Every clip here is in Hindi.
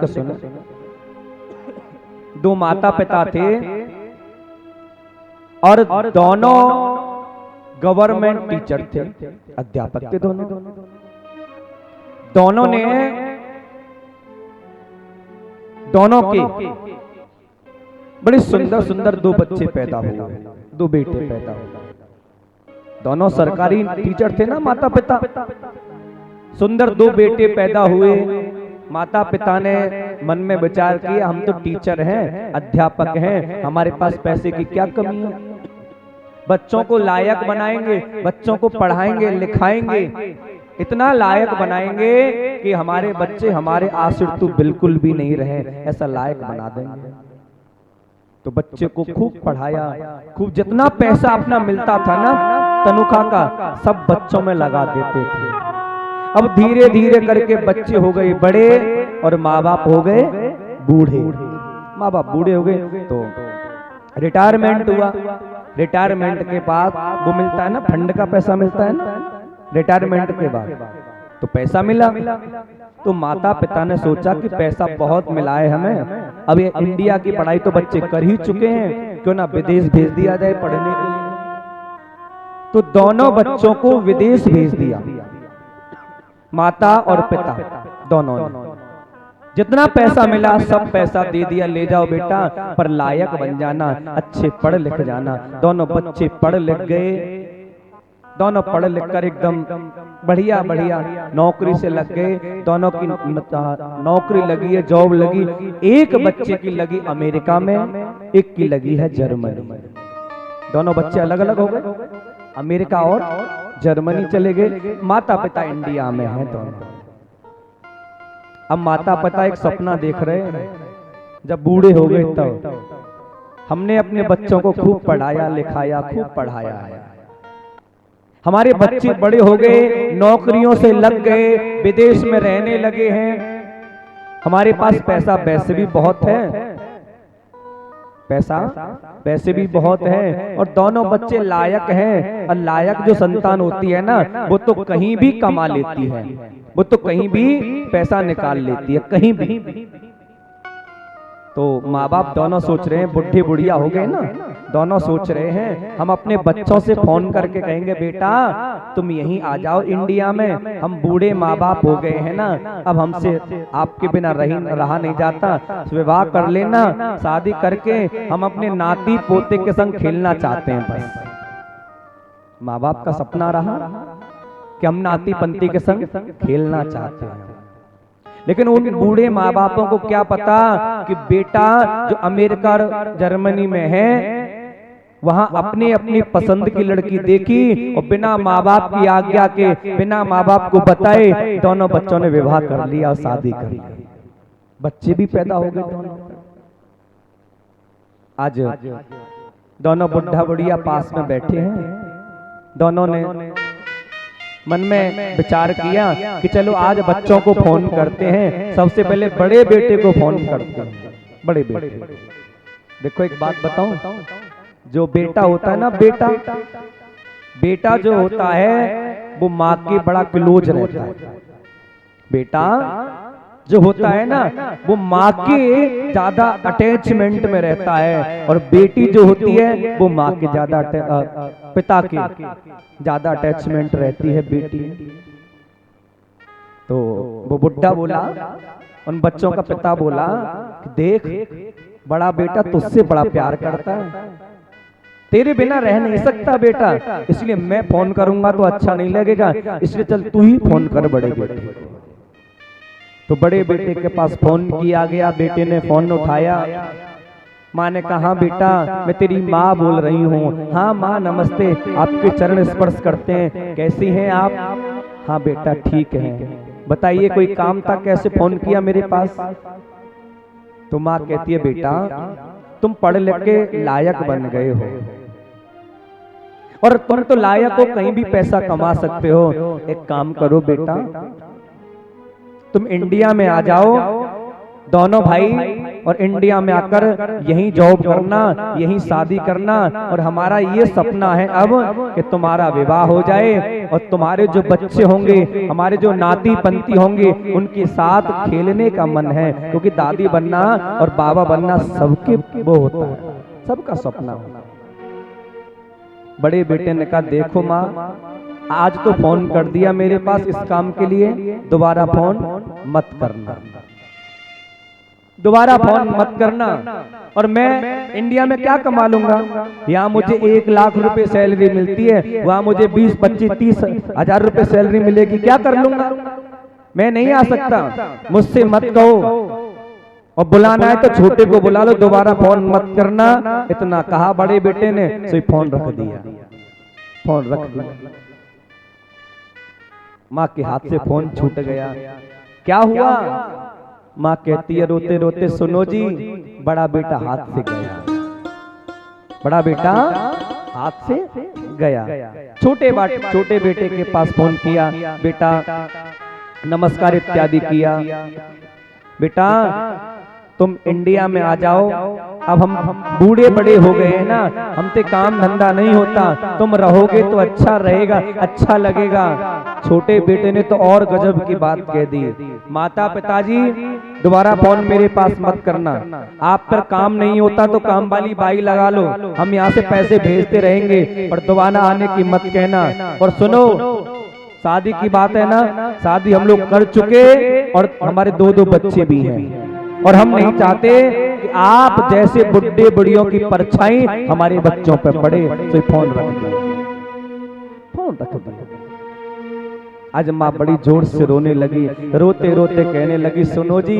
सुनो, दो माता पिता थे और दोनों गवर्नमेंट टीचर थे, अध्यापक थे दोनों। दोनों के बड़े सुंदर सुंदर दो बच्चे पैदा हुए, दो बेटे पैदा हुए। दोनों सरकारी टीचर थे ना माता पिता। सुंदर दो बेटे पैदा हुए। माता पिता ने मन में विचार किया, हम तो टीचर हैं, अध्यापक हैं, हमारे पास पैसे की क्या कमी है। बच्चों को लायक बनाएंगे, बच्चों को पढ़ाएंगे लिखाएंगे, इतना लायक बनाएंगे कि हमारे बच्चे हमारे आश्रित तो बिल्कुल भी नहीं रहे, ऐसा लायक बना देंगे। तो बच्चे को खूब पढ़ाया, खूब जितना पैसा अपना मिलता था ना तनख्वाह का, सब बच्चों में लगा देते थे। अब धीरे धीरे करके बच्चे हो गए बड़े और माँ बाप हो गए बूढ़े। माँ बाप बूढ़े हो गए तो रिटायरमेंट हुआ। रिटायरमेंट के बाद वो मिलता है ना, फंड का पैसा मिलता है ना रिटायरमेंट के बाद, तो पैसा मिला। तो माता पिता ने सोचा कि पैसा बहुत मिला है हमें, अब ये इंडिया की पढ़ाई तो बच्चे कर ही चुके हैं, क्यों ना विदेश भेज दिया जाए पढ़ने के लिए। तो दोनों बच्चों को विदेश भेज दिया, माता और पिता दोनों ने। जितना पैसा मिला सब पैसा दे दिया, ले जाओ बेटा, पर लायक बन जाना, अच्छे पढ़ लिख जाना। दोनों बच्चे पढ़ लिख गए, दोनों पढ़ लिख कर एकदम बढ़िया बढ़िया नौकरी से लग गए। दोनों की नौकरी लगी है, जॉब लगी। एक बच्चे की लगी अमेरिका में, एक की लगी है जर्मनी में। दोनों बच्चे अलग अलग हो गए, अमेरिका और जर्मनी चले गए। माता पिता इंडिया में हैं दोनों। अब माता पिता एक सपना देख रहे हैं, जब बूढ़े हो गए तब हमने अपने बच्चों को खूब पढ़ाया लिखाया, खूब पढ़ाया है, हमारे बच्चे बड़े हो गए, नौकरियों से लग गए, विदेश में रहने लगे हैं, हमारे पास पैसा वैसे भी बहुत है, पैसा वैसे भी बहुत है, और दोनों बच्चे लायक हैं। और लायक जो संतान होती है ना, वो तो कहीं भी कमा लेती है, वो तो कहीं भी पैसा निकाल लेती है, कहीं भी। तो माँ बाप दोनों सोच रहे हैं, बुढ़े बुढ़िया हो गए ना, दोनों सोच रहे हैं हम अपने बच्चों से फोन करके कहेंगे बेटा तुम यहीं आ जाओ इंडिया में, हम बूढ़े माँ बाप हो गए हैं ना, अब हमसे आपके बिना रहा नहीं जाता, विवाह कर लेना, शादी करके हम अपने नाती पोते के संग खेलना चाहते हैं। बस माँ बाप का सपना रहा कि हम नाती पंती के संग खेलना चाहते हैं। लेकिन उन बूढ़े माँ बापों को क्या पता कि बेटा जो अमेरिका और जर्मनी में है, वहां अपनी अपनी पसंद की लड़की देखी और बिना माँ बाप की आज्ञा के, बिना माँ बाप को बताए दोनों बच्चों ने विवाह कर लिया और शादी कर ली। बच्चे भी पैदा हो गए दोनों। आज दोनों बुढ़ा बुढ़िया पास में बैठे हैं, दोनों ने मन में विचार किया कि चलो आज बच्चों को फोन करते हैं। सबसे पहले बड़े बेटे को फोन करते हैं। बड़े बेटे, देखो एक बात बताऊं, जो बेटा होता है ना, बेटा जो होता है वो माँ के बड़ा क्लोज रहता है। बेटा जो होता है ना वो माँ के ज्यादा अटैचमेंट में रहता है, और बेटी जो होती है वो माँ के ज्यादा पिता के ज्यादा अटैचमेंट रहती है बेटी। तो वो बुढ़ा बोला, उन बच्चों का पिता बोला कि देख बड़ा बेटा तुझसे बड़ा प्यार करता है, तेरे बिना रह नहीं सकता बेटा, इसलिए मैं फोन करूंगा तो अच्छा नहीं लगेगा, इसलिए चल तू ही फोन कर बड़े बेटे। तो बड़े बेटे के पास फोन किया गया, बेटे ने फोन उठाया। माँ ने कहा बेटा मैं तेरी माँ बोल रही हूँ। हाँ माँ नमस्ते, आपके चरण स्पर्श करते हैं, कैसी हैं आप? हाँ बेटा ठीक है, बताइए कोई काम था, कैसे फोन किया मेरे पास? तो माँ कहती है बेटा तुम पढ़ लिख के लायक बन गए हो, और तुम तो लायक हो, कहीं भी पैसा कमा सकते हो। एक काम करो बेटा, तुम इंडिया में आ जाओ, दोनों भाई और इंडिया में आकर यहीं जॉब करना, यहीं शादी करना, और हमारा ये सपना है अब कि तुम्हारा विवाह हो जाए और तुम्हारे जो बच्चे होंगे, हमारे जो नाती पंती होंगे, उनके साथ खेलने का मन है, क्योंकि दादी बनना और बाबा बनना सबके वो होता है, सबका सपना होता है। बड़े बेटे ने कहा देखो माँ, आज तो फोन कर दिया मेरे पास इस काम के लिए, दोबारा फोन मत करना, दोबारा फोन मत करना। और मैं इंडिया में क्या कमा लूंगा? यहाँ मुझे 1 लाख रुपए सैलरी मिलती है, वहां मुझे 20, 25, 30 हजार रुपए सैलरी मिलेगी, क्या कर लूंगा? मैं नहीं आ सकता, मुझसे मत कहो, और बुलाना है तो छोटे को बुला लो, दोबारा फोन मत करना। इतना कहा बड़े बेटे ने, सो फोन रख दिया, फोन रख दिया। माँ के हाथ से फोन छूट गया। क्या हुआ? माँ कहती है रोते रोते, सुनो जी, बड़ा बेटा हाथ से गया, बड़ा बेटा हाथ से गया। छोटे बेटे के पास फोन किया, बेटा नमस्कार इत्यादि किया, बेटा तुम इंडिया में आ जाओ, अब हम बूढ़े बड़े हो गए हैं ना, हमसे काम धंधा नहीं होता, तुम रहोगे तो अच्छा रहेगा, अच्छा लगेगा। छोटे बेटे ने तो और गजब की बात कह दी, माता पिताजी दोबारा फोन मेरे पास मत करना, आप पर काम नहीं होता तो काम वाली बाई लगा लो, हम यहाँ से पैसे भेजते रहेंगे, पर दोबारा आने की मत कहना। और सुनो, शादी की बात है ना, शादी हम लोग कर चुके और हमारे 2-2 बच्चे भी हैं, और हम नहीं चाहते कि आप जैसे बुढ़े बुढ़ियों की परछाई हमारे बच्चों पर पड़े। तो फोन रख दिया, फोन रख दिया। आज माँ बड़ी जोर से रोने लगी, रोते रोते कहने लगी, सुनो जी,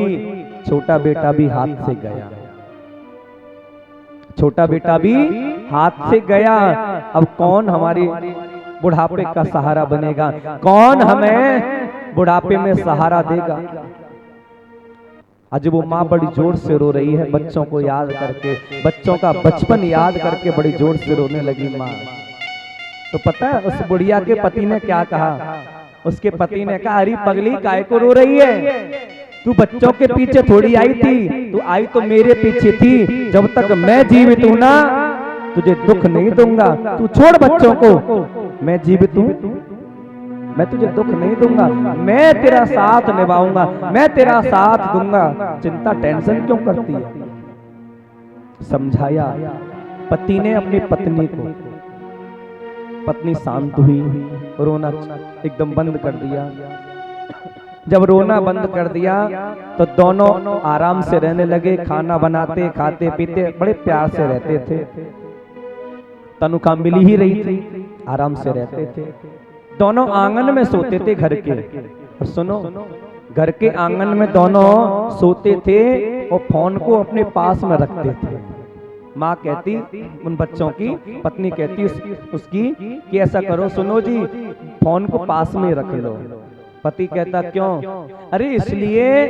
छोटा बेटा भी हाथ से गया, छोटा बेटा भी हाथ से गया, अब कौन हमारी बुढ़ापे का सहारा बनेगा, कौन हमें बुढ़ापे में सहारा देगा? आज वो माँ बड़ी जोर से रो रही है, बच्चों को याद करके, बच्चों का बचपन याद करके बड़ी जोर से रोने लगी माँ। तो पता है उस बुढ़िया के पति ने क्या कहा? उसके पति ने कहा, अरे पगली काहे को रो रही है, तू बच्चों के पीछे थोड़ी आई थी, तू आई तो मेरे पीछे थी, जब तक मैं जीवित हूं ना तुझे दुख नहीं दूंगा, तू छोड़ बच्चों को, मैं जीवित हूं, मैं तुझे दुख नहीं दूंगा, मैं तेरा साथ निभाऊंगा, मैं तेरा साथ दूंगा, चिंता टेंशन क्यों करती है? समझाया पति ने अपनी पत्नी को। पत्नी शांत हुई, रोना एकदम बंद कर दिया। जब रोना बंद कर दिया तो दोनों आराम से रहने लगे, खाना बनाते, खाते पीते, बड़े प्यार से रहते थे, तनख्वाह मिली ही रही थी, आराम से रहते थे। दोनों आंगन में सोते थे घर के, और सुनो, घर के आंगन में दोनों सोते थे और फोन को अपने पास में रखते थे। माँ कहती उन बच्चों की, पत्नी कहती उसकी कि ऐसा करो, सुनो जी, फोन को पास में रख लो। पति कहता क्यों? अरे इसलिए,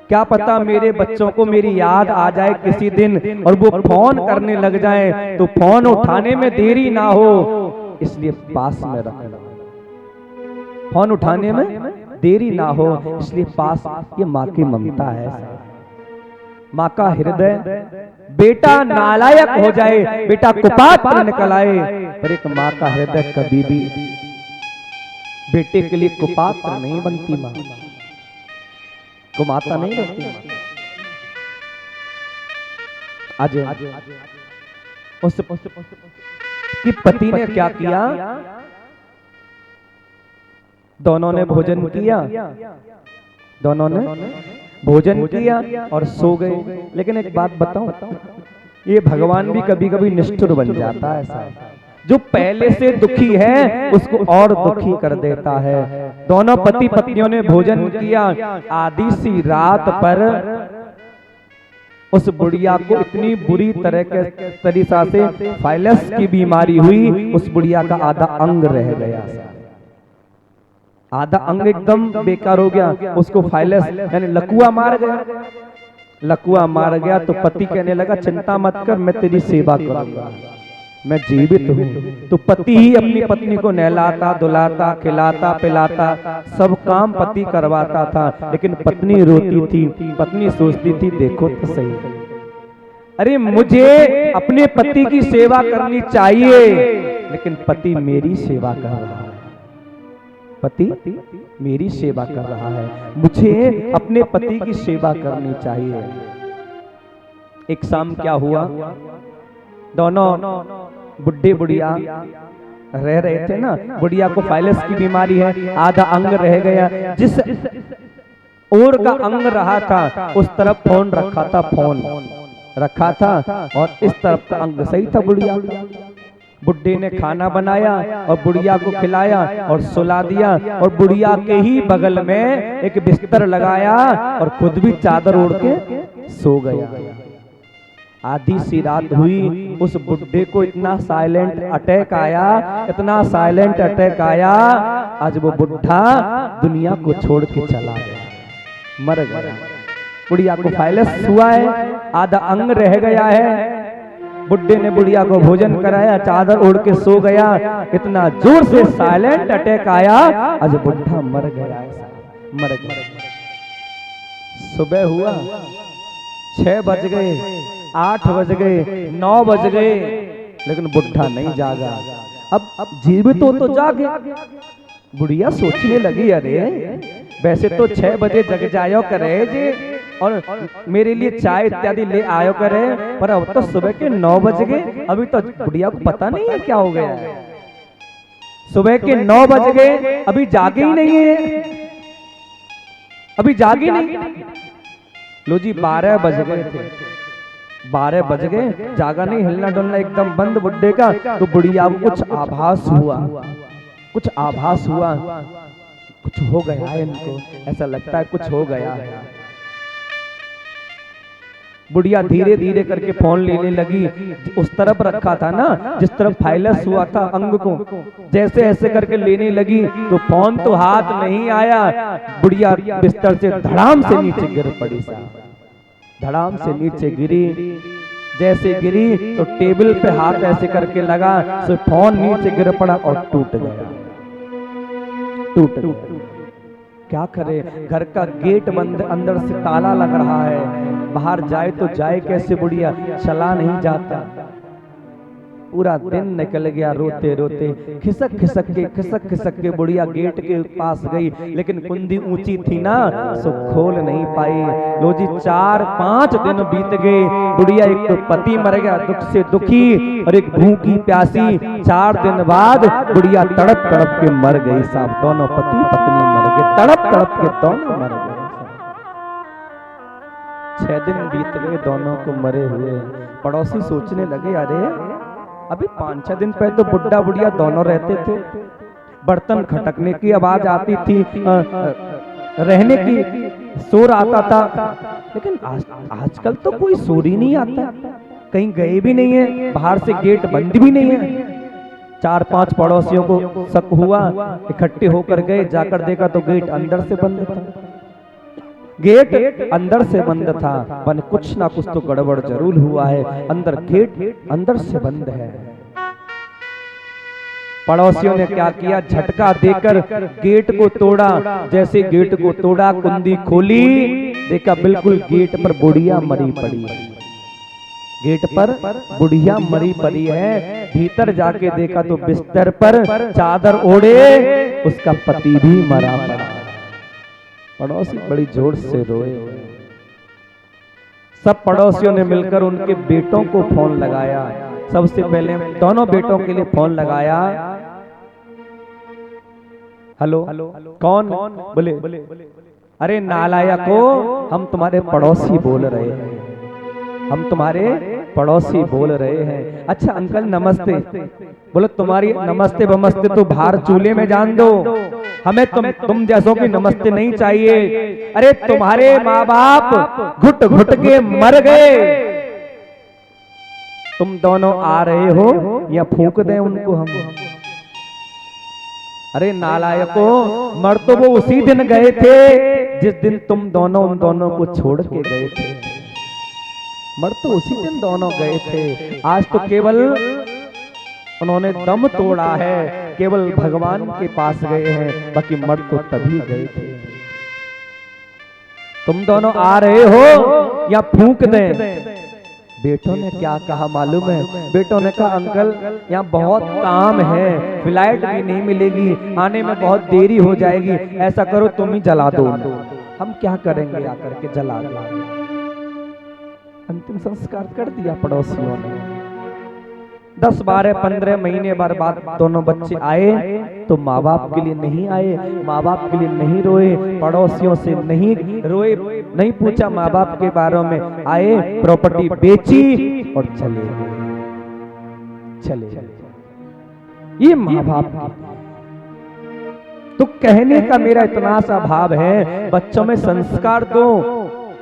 क्या पता मेरे बच्चों को मेरी याद आ जाए किसी दिन और वो फोन करने लग जाए तो फोन उठाने में देरी ना हो, इसलिए पास में रखना, फोन उठाने में देरी ना हो इसलिए पास। ये माँ की ममता है, माँ का हृदय। बेटा नालायक हो जाए, बेटा कुपात्र निकल आए, पर एक माँ का हृदय कभी भी बेटे के लिए कुपात्र नहीं बनती। माँ कुमाता नहीं रहती। आज उस कि पति ने क्या किया, दोनों ने भोजन किया, दोनों ने भोजन किया और सो गए। लेकिन एक बात बताऊं, ये भगवान भी कभी कभी निष्ठुर बन जाता है। ऐसा जो पहले से दुखी है उसको और दुखी कर देता है। दोनों पति पत्नियों ने भोजन किया, आधी सी रात पर उस बुढ़िया को इतनी बुरी तरह के तरीका से फाइलस की बीमारी हुई, उस बुढ़िया का आधा अंग रह गया, आधा अंग एकदम बेकार हो गया। उसको फाइलस यानी लकुआ मार गया, लकुआ मार गया। तो पति कहने लगा चिंता मत कर, मैं तेरी सेवा करूंगा, मैं जीवित हूँ। तो पति ही अपनी पत्नी को नहलाता, धुलाता, खिलाता, पिलाता, सब काम पति करवाता था, लेकिन पत्नी रोती थी। पत्नी सोचती थी देखो तो सही, अरे मुझे अपने पति की सेवा करनी चाहिए, लेकिन पति मेरी सेवा कर रहा है, पति मेरी सेवा कर रहा है, मुझे अपने पति की सेवा करनी चाहिए। एक शाम क्या हुआ, दोनों बुढ़े बुढ़िया रह रहे थे ना, बुढ़िया को फाइलस की बीमारी है, आधा अंग रह गया, जिस ओर का अंग रहा था उस तरफ फोन रखा था, फोन रखा था, और इस तरफ का अंग सही था बुढ़िया। बुढ़े ने खाना बनाया और बुढ़िया को खिलाया और सुला दिया, और बुढ़िया के ही बगल में एक बिस्तर लगाया और खुद भी चादर ओढ़ के सो गया। आधी सी रात हुई, उस बुढ़े को इतना साइलेंट अटैक आया, इतना साइलेंट अटैक आया, आज वो बुढ़ा दुनिया को छोड़ के चला गया, मर गया। बुढ़िया को फाइलस हुआ है, आधा अंग रह गया है। बुढ़े ने बुढ़िया को भोजन कराया, चादर ओढ़ के सो गया, इतना जोर से साइलेंट अटैक आया, आज बुढ़ा मर गया, मर गया। सुबह हुआ, 6 बज गए, 8 बज गए, 9 बज गए, लेकिन बुढ़ा नहीं जागा। अब जीवित तो जागे। बुढ़िया सोचने लगी, अरे वैसे तो 6 बजे जग जायो करे जी, और मेरे लिए चाय इत्यादि ले आयो करे, पर अब तो सुबह के 9 बज गए, अभी तो बुढ़िया को पता नहीं है क्या हो गया है। सुबह के 9 बज गए, अभी जागे ही नहीं है, अभी जागे नहीं। लो जी 12 बज गए थे, 12 बज गए, जागा नहीं, हिलना डुलना एकदम बंद बुढ़े का। तो बुढ़िया को कुछ आभास हुआ, कुछ आभास हुआ, कुछ हो गया है इनको, ऐसा लगता है कुछ हो गया है। बुढ़िया धीरे धीरे करके फोन लेने लगी, उस तरफ रखा था ना जिस तरफ फाइलस हुआ था अंग को, जैसे ऐसे करके लेने लगी तो फोन तो हाथ नहीं आया। बुढ़िया बिस्तर से धड़ाम से नीचे गिर पड़ी, धड़ाम से नीचे गिरी। जैसे गिरी तो टेबल पे हाथ ऐसे करके लगा, तो फोन नीचे गिर पड़ा और टूट गया, टूट गया। क्या करे, घर का गेट बंद, अंदर से ताला लग रहा है, बाहर जाए तो जाए कैसे, बुढ़िया चला नहीं जाता। पूरा दिन निकल गया रोते रोते, खिसक खिसक के बुढ़िया गेट के पास गई, लेकिन कुंडी ऊंची थी ना, सो खोल नहीं पाई। लो जी 4-5 दिन बीत गए, बुढ़िया एक तो पति मर गया दुख से दुखी, और एक भूखी प्यासी। 4 दिन बाद बुढ़िया तड़प तड़प के मर गई साहब, दोनों पति पत्नी मर गए, तड़प तड़प के दोनों मर गए। 6 दिन बीत गए दोनों को मरे हुए। पड़ोसी सोचने लगे, अरे अभी 5-6 दिन पहले तो बुढ़ा बुढ़िया दोनों रहते थे, बर्तन खटकने की आवाज आती थी, रहने की शोर आता था, लेकिन आजकल तो कोई शोर ही नहीं आता, कहीं गए भी नहीं है, बाहर से गेट बंद भी नहीं है। 4-5 पड़ोसियों को शक हुआ, इकट्ठे होकर गए, जाकर देखा तो गेट अंदर से बंद था, गेट अंदर से बंद था, बन कुछ ना कुछ तो गड़बड़ जरूर हुआ है, अंदर गेट अंदर से बंद है। पड़ोसियों ने क्या किया, झटका देकर गेट को तोड़ा। जैसे गेट को तोड़ा, कुंडी खोली, देखा बिल्कुल गेट पर बुढ़िया मरी पड़ी है, गेट पर बुढ़िया मरी पड़ी है। भीतर जाके देखा तो बिस्तर पर चादर ओढ़े उसका पति भी मरा पड़ा। पड़ोसी बड़ी जोर से रोए। सब पड़ोसियों ने मिलकर उनके बेटों को फोन लगाया। सबसे पहले दोनों बेटों के लिए फोन लगाया। हेलो, कौन? बोले अरे नालायको, हम तुम्हारे पड़ोसी बोल रहे हैं, हम तुम्हारे पड़ोसी बोल रहे हैं। अच्छा अंकल नमस्ते। बोलो तुम्हारी नमस्ते बमस्ते तो बाहर चूल्हे में जान दो, हमें तुम जैसों की नमस्ते नहीं चाहिए। अरे तुम्हारे माँ बाप घुट घुट के मर गए, तुम दोनों आ रहे हो या फूंक दें उनको हम? अरे नालायको, मर तो वो उसी दिन गए थे जिस दिन तुम दोनों उन दोनों को छोड़ के गए थे। मर तो उसी दिन दोनों गए थे। आज तो केवल उन्होंने दम तोड़ा है, केवल भगवान के पास गए हैं, बाकी मर तो तभी गए थे। तुम दोनों आ रहे हो या फूंक दें? बेटों ने क्या कहा मालूम है? बेटों ने कहा अंकल यहाँ बहुत काम है, फ्लाइट भी नहीं मिलेगी, आने में बहुत देरी हो जाएगी, ऐसा करो तुम ही जला दो। हम क्या करेंगे, आकर के जला दो। अंतिम संस्कार कर दिया पड़ोसियों ने। 10, 12, 15 महीने बाद दोनों बच्चे आए तो माँ बाप के लिए नहीं आए, माँ बाप के लिए नहीं रोए, पड़ोसियों से नहीं रोए, नहीं पूछा माँ बाप के बारे में, आए प्रॉपर्टी बेची और चले चले। ये माँ बाप तो कहने का मेरा इतना सा भाव है, बच्चों में संस्कार दो,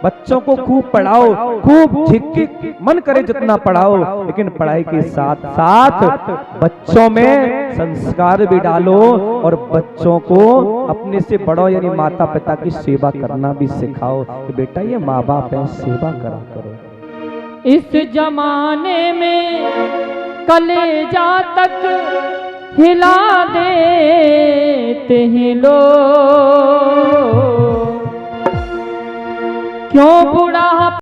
बच्चों को खूब पढ़ाओ, खूब झिक्की मन करे जितना पढ़ाओ, लेकिन पढ़ाई के साथ साथ बच्चों में संस्कार भी डालो और बच्चों को अपने से बड़ों यानी माता पिता की सेवा करना भी सिखाओ कि बेटा ये माँ बाप है, सेवा करा करो। इस जमाने में कलेजा तक हिला देते हैं लोग, क्यों बुढ़ा